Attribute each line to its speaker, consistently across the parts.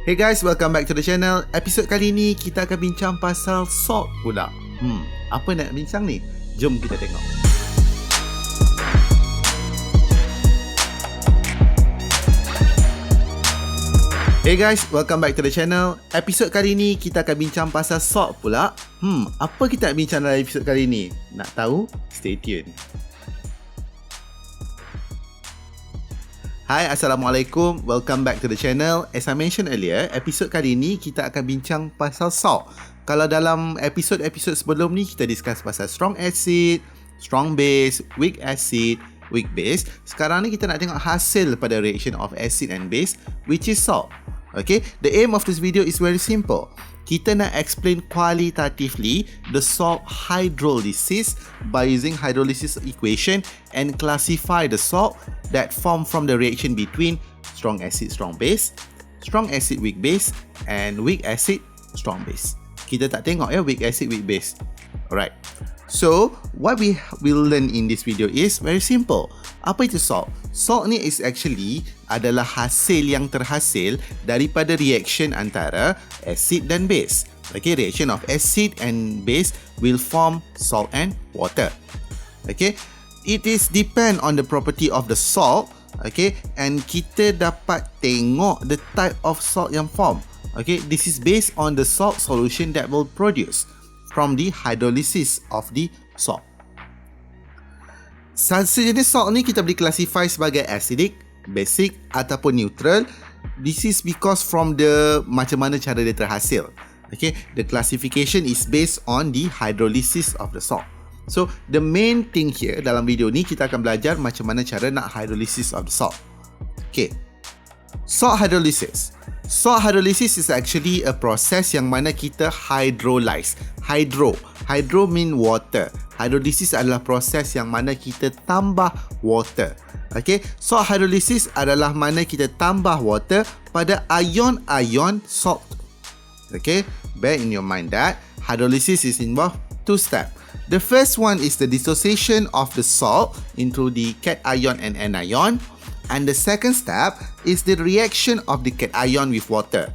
Speaker 1: Hey guys, welcome back to the channel. Episod kali ni kita akan bincang pasal salt pula. Apa nak bincang ni? Jom kita tengok. Hey guys, welcome back to the channel. Episod kali ni kita akan bincang pasal salt pula. Apa kita nak bincang dalam episod kali ni? Nak tahu? Stay tuned. Hai, Assalamualaikum. Welcome back to the channel. As I mentioned earlier, episod kali ni kita akan bincang pasal salt. Kalau dalam episod-episod sebelum ni kita discuss pasal strong acid, strong base, weak acid, weak base. Sekarang ni kita nak tengok hasil pada reaction of acid and base, which is salt. Okay, the aim of this video is very simple. Kita nak explain qualitatively the salt hydrolysis by using hydrolysis equation and classify the salt that form from the reaction between strong acid, strong base, strong acid, weak base and weak acid, strong base. Kita tak tengok weak acid, weak base. Alright. So, what we will learn in this video is very simple. Apa itu salt? Salt ni is actually adalah hasil yang terhasil daripada reaction antara acid dan base. Okay, reaction of acid and base will form salt and water. Okay, it is depend on the property of the salt. Okay, and kita dapat tengok the type of salt yang form. Okay, this is based on the salt solution that will produce from the hydrolysis of the salt. Sejenis salt ni kita boleh classify sebagai acidic, basic ataupun neutral. This is because from the macam mana cara dia terhasil. Okay, the classification is based on the hydrolysis of the salt. So, the main thing here dalam video ni kita akan belajar macam mana cara nak hydrolysis of the salt. Okay, salt hydrolysis. Salt hydrolysis is actually a process yang mana kita hydrolyze. Hydro mean water. Hydrolysis adalah proses yang mana kita tambah water. Okay, salt hydrolysis adalah mana kita tambah water pada ion-ion salt. Okay, bear in your mind that hydrolysis is involved two steps. The first one is the dissociation of the salt into the cation and anion. And the second step is the reaction of the cation with water.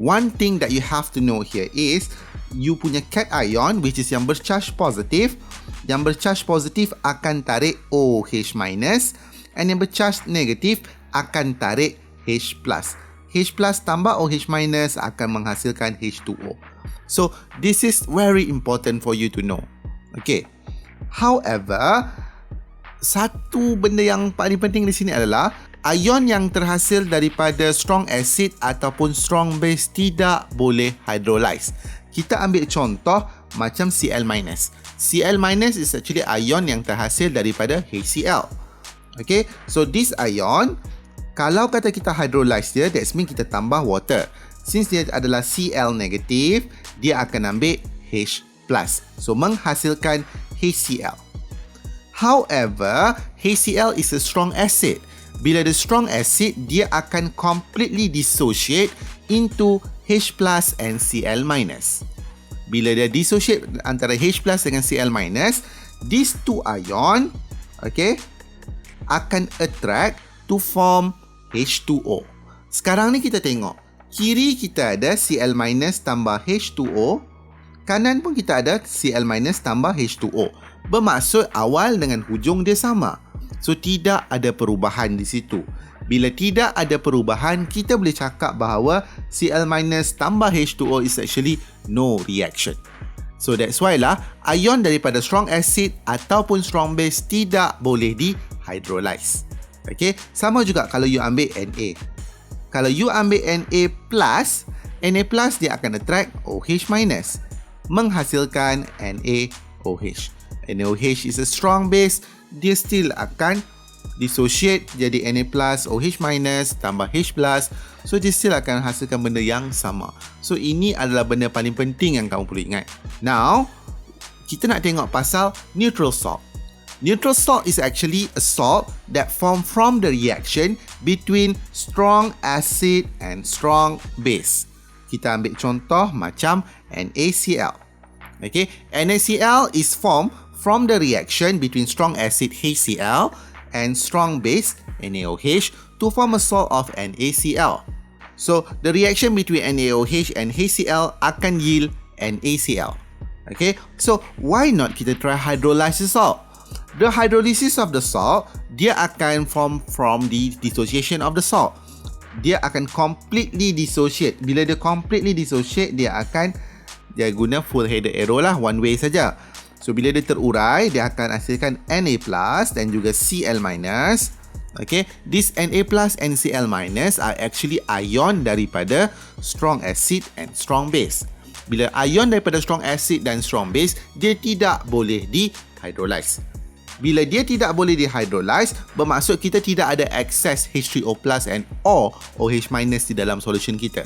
Speaker 1: One thing that you have to know here is you punya cation, which is yang bercharge positif. Yang bercharge positif akan tarik OH minus, and yang bercharge negatif akan tarik H plus. H plus tambah OH minus akan menghasilkan H2O. So this is very important for you to know. Okay. However, satu benda yang paling penting di sini adalah ion yang terhasil daripada strong acid ataupun strong base tidak boleh hydrolyze. Kita ambil contoh macam Cl-. Cl- is actually ion yang terhasil daripada HCl. Okay, so this ion, kalau kata kita hydrolyze dia, that means kita tambah water. Since dia adalah Cl negative, dia akan ambil H+. So, menghasilkan HCl. However, HCl is a strong acid. Bila the strong acid, dia akan completely dissociate into H+ and Cl-. Bila dia dissociate antara H+ dengan Cl-, these two ion, okay, akan attract to form H2O. Sekarang ni kita tengok, kiri kita ada Cl- tambah H2O, kanan pun kita ada Cl- tambah H2O. Bermaksud awal dengan hujung dia sama. So, tidak ada perubahan di situ. Bila tidak ada perubahan, kita boleh cakap bahawa Cl- tambah H2O is actually no reaction. So, that's why lah, ion daripada strong acid ataupun strong base tidak boleh di-hydrolyze. Okay, sama juga kalau you ambil Na. Kalau you ambil Na+, dia akan attract OH-, menghasilkan NaOH. NaOH is a strong base, dia still akan dissociate jadi Na+, OH- tambah H+. So, dia still akan hasilkan benda yang sama. So, ini adalah benda paling penting yang kamu perlu ingat. Now, kita nak tengok pasal neutral salt. Neutral salt is actually a salt that form from the reaction between strong acid and strong base. Kita ambil contoh macam NaCl. Okay, NaCl is formed from the reaction between strong acid HCl and strong base NaOH to form a salt of NaCl. So the reaction between NaOH and HCl akan yield NaCl. Okay, so why not kita try hydrolyze the salt? The hydrolysis of the salt, dia akan form from the dissociation of the salt. Dia akan completely dissociate. Bila dia completely dissociate, dia guna full headed arrow lah, one way saja. So bila dia terurai, dia akan hasilkan Na+ dan juga Cl-. Okay, this Na+ and Cl- are actually ion daripada strong acid and strong base. Bila ion daripada strong acid dan strong base, dia tidak boleh dihydrolyze. Bila dia tidak boleh dihydrolyze, bermaksud kita tidak ada excess H3O+ and or OH- di dalam solution kita.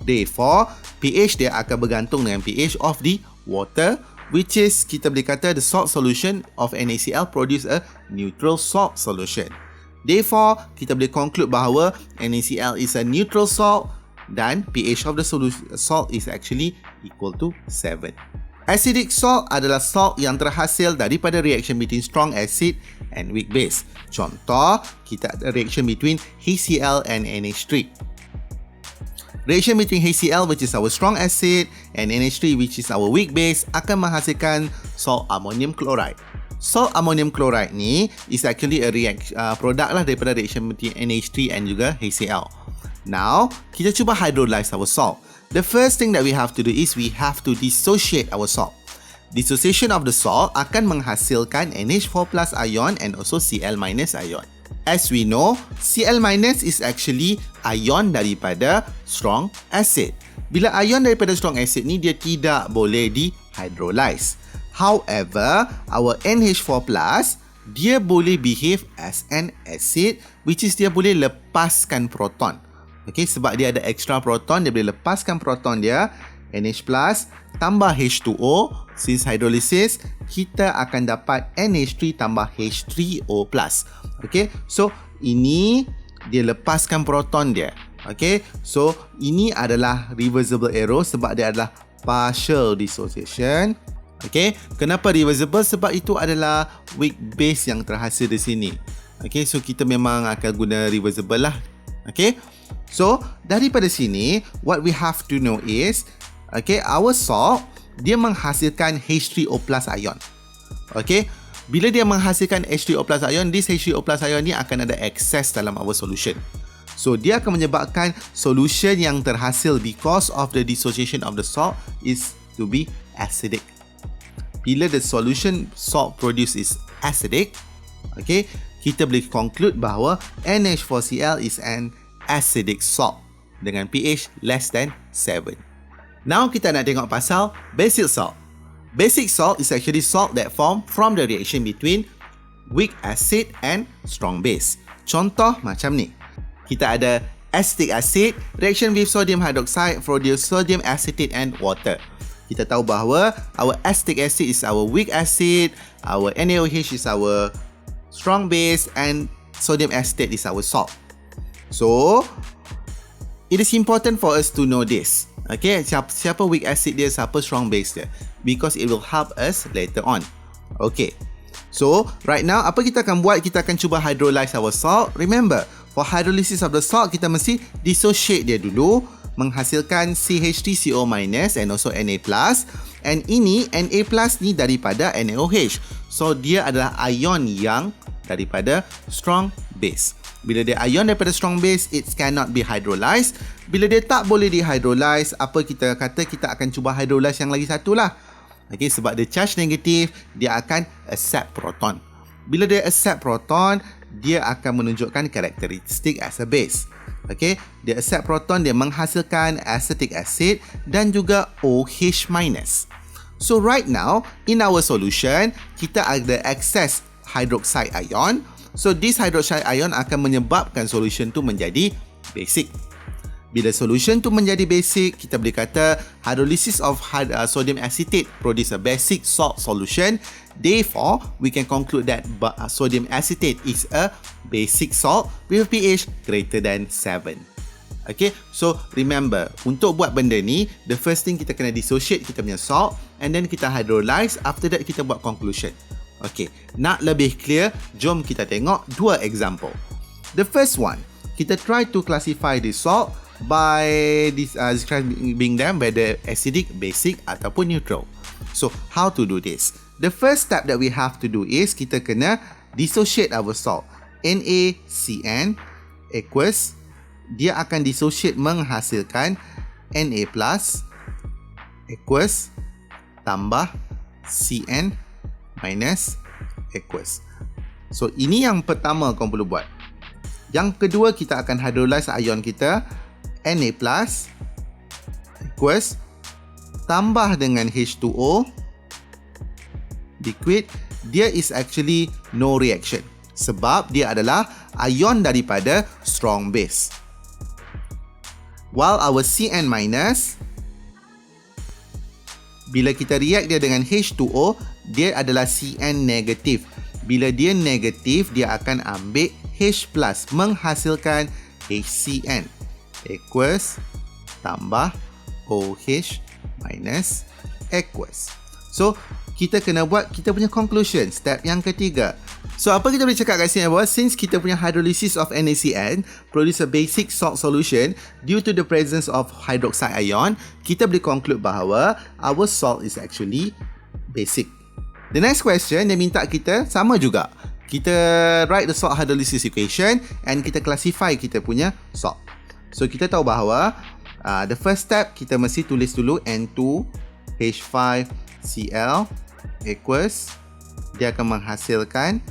Speaker 1: Therefore, pH dia akan bergantung dengan pH of the water, which is kita boleh kata the salt solution of NaCl produce a neutral salt solution. Therefore, kita boleh conclude bahawa NaCl is a neutral salt dan pH of the salt is actually equal to 7. Acidic salt adalah salt yang terhasil daripada reaction between strong acid and weak base. Contoh, kita ada reaction between HCl and NH3. Reaction between HCl, which is our strong acid, and NH3, which is our weak base, akan menghasilkan salt ammonium chloride. Salt ammonium chloride ni is actually a product lah daripada reaction between NH3 and juga HCl. Now, kita cuba hydrolyze our salt. The first thing that we have to do is we have to dissociate our salt. Dissociation of the salt akan menghasilkan NH4+ ion and also Cl- ion. As we know, Cl- is actually ion daripada strong acid. Bila ion daripada strong acid ni, dia tidak boleh dihydrolyze. However, our NH4+, dia boleh behave as an acid, which is dia boleh lepaskan proton. Okay, sebab dia ada extra proton, dia boleh lepaskan proton dia, NH+ tambah H2O. Since hydrolysis, kita akan dapat NH3 tambah H3O+. Okay, so ini dia lepaskan proton dia. Okay, so ini adalah reversible arrow sebab dia adalah partial dissociation. Okay, kenapa reversible? Sebab itu adalah weak base yang terhasil di sini. Okay, so kita memang akan guna reversible lah. Okay, so daripada sini, what we have to know is, okay, our salt, dia menghasilkan H3O+ ion. Okay, bila dia menghasilkan H3O+ ion, this H3O+ ion ni akan ada excess dalam our solution. So, dia akan menyebabkan solution yang terhasil because of the dissociation of the salt is to be acidic. Bila the solution salt produced is acidic, okay, kita boleh conclude bahawa NH4Cl is an acidic salt dengan pH less than 7. Now kita nak tengok pasal basic salt. Basic salt is actually salt that form from the reaction between weak acid and strong base. Contoh macam ni. Kita ada acetic acid, reaction with sodium hydroxide produce sodium acetate and water. Kita tahu bahawa our acetic acid is our weak acid, our NaOH is our strong base, and sodium acetate is our salt. So, it is important for us to know this. Okay, siapa weak acid dia, siapa strong base dia, because it will help us later on. Okay, so right now apa kita akan buat? Kita akan cuba hydrolyze our salt. Remember, for hydrolysis of the salt, kita mesti dissociate dia dulu, menghasilkan CH3CO- and also Na+. And ini Na+ ni daripada NaOH. So dia adalah ion yang daripada strong base. Bila dia ion daripada strong base, it cannot be hydrolyzed. Bila dia tak boleh dihydrolyze, apa kita kata? Kita akan cuba hydrolyze yang lagi satu lah. Okay, sebab dia charge negatif, dia akan accept proton. Bila dia accept proton, dia akan menunjukkan karakteristik as a base. Okay, dia accept proton, dia menghasilkan acetic acid dan juga OH-. So right now, in our solution, kita ada excess hydroxide ion. So this hydroxide ion akan menyebabkan solution tu menjadi basic. Bila solution tu menjadi basic, kita boleh kata hydrolysis of sodium acetate produce a basic salt solution. Therefore, we can conclude that sodium acetate is a basic salt with pH greater than 7. Okay, so remember, untuk buat benda ni, the first thing kita kena dissociate kita punya salt, and then kita hydrolyze. After that, kita buat conclusion. Okay, nak lebih clear, jom kita tengok dua example. The first one, kita try to classify the salt by describing them whether acidic, basic ataupun neutral. So, how to do this? The first step that we have to do is kita kena dissociate our salt. NaCN equals, dia akan dissociate menghasilkan Na plus equals tambah Cn minus equals. So, ini yang pertama kau perlu buat. Yang kedua, kita akan hydrolyze ion kita. Na plus equals tambah dengan H2O liquid. Dia is actually no reaction sebab dia adalah ion daripada strong base. While our Cn minus, bila kita react dia dengan H2O, dia adalah Cn negatif. Bila dia negatif, dia akan ambil H plus menghasilkan HCN equals tambah OH minus aqueous. So, kita kena buat kita punya conclusion, step yang ketiga. So, apa kita boleh cakap kat sini bahawa since kita punya hydrolysis of NaCN produce a basic salt solution due to the presence of hydroxide ion, kita boleh conclude bahawa our salt is actually basic. The next question dia minta kita sama juga. Kita write the salt hydrolysis equation and kita classify kita punya salt. So, kita tahu bahawa the first step kita mesti tulis dulu N2H5Cl equals, dia akan menghasilkan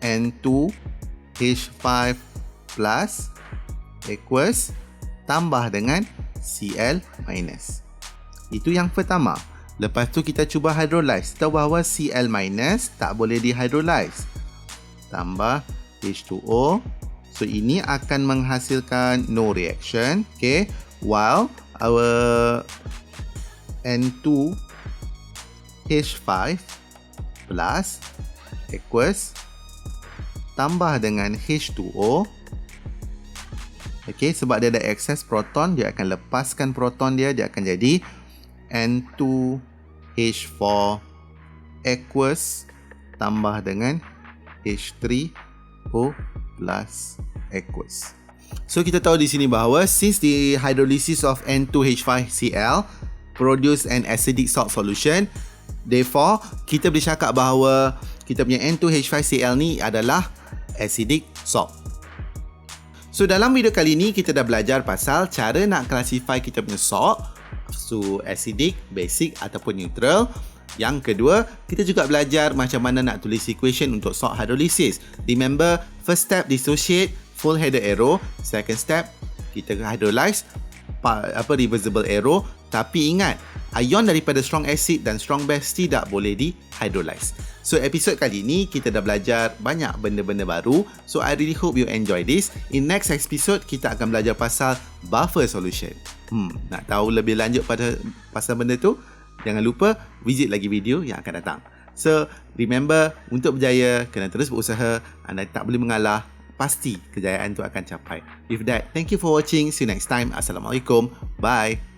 Speaker 1: N2H5 plus equals tambah dengan Cl minus. Itu yang pertama. Lepas tu kita cuba hydrolyze. Tahu bahawa Cl minus tak boleh dihydrolyze. Tambah H2O. So, ini akan menghasilkan no reaction. Okay. While our N2H5 plus equals tambah dengan H2O. Okay, sebab dia ada excess proton, dia akan lepaskan proton dia akan jadi N2H4 aqueous tambah dengan H3O plus aqueous. So, kita tahu di sini bahawa since the hydrolysis of N2H5Cl produce an acidic salt solution, therefore, kita boleh cakap bahawa kita punya N2H5Cl ni adalah acidic salt. So, dalam video kali ni kita dah belajar pasal cara nak classify kita punya salt, so acidic, basic ataupun neutral. Yang kedua, kita juga belajar macam mana nak tulis equation untuk salt hydrolysis. Remember, first step dissociate, full header arrow. Second step, kita hydrolyze, reversible arrow. Tapi ingat, ion daripada strong acid dan strong base tidak boleh dihydrolyze. So, episod kali ni kita dah belajar banyak benda-benda baru. So, I really hope you enjoy this. In next episode, kita akan belajar pasal buffer solution. Nak tahu lebih lanjut pasal benda tu? Jangan lupa visit lagi video yang akan datang. So, remember, untuk berjaya, kena terus berusaha. Anda tak boleh mengalah. Pasti kejayaan tu akan capai. With that, thank you for watching. See you next time. Assalamualaikum. Bye.